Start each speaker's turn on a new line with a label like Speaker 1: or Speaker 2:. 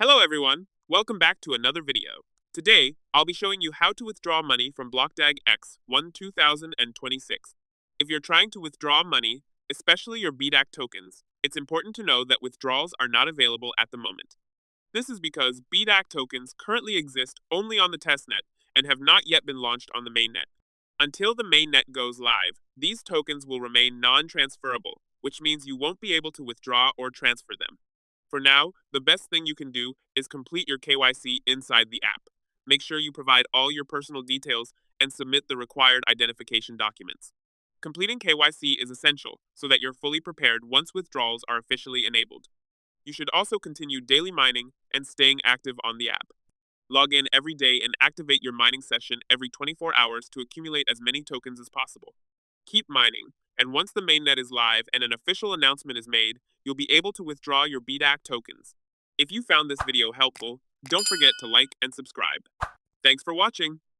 Speaker 1: Hello everyone, welcome back to another video. Today, I'll be showing you how to withdraw money from BlockDag X1 2026. If you're trying to withdraw money, especially your BDAC tokens, it's important to know that withdrawals are not available at the moment. This is because BDAC tokens currently exist only on the testnet and have not yet been launched on the mainnet. Until the mainnet goes live, these tokens will remain non-transferable, which means you won't be able to withdraw or transfer them. For now, the best thing you can do is complete your KYC inside the app. Make sure you provide all your personal details and submit the required identification documents. Completing KYC is essential so that you're fully prepared once withdrawals are officially enabled. You should also continue daily mining and staying active on the app. Log in every day and activate your mining session every 24 hours to accumulate as many tokens as possible. Keep mining, and once the mainnet is live and an official announcement is made, you'll be able to withdraw your BDAC tokens. If you found this video helpful, don't forget to like and subscribe. Thanks for watching!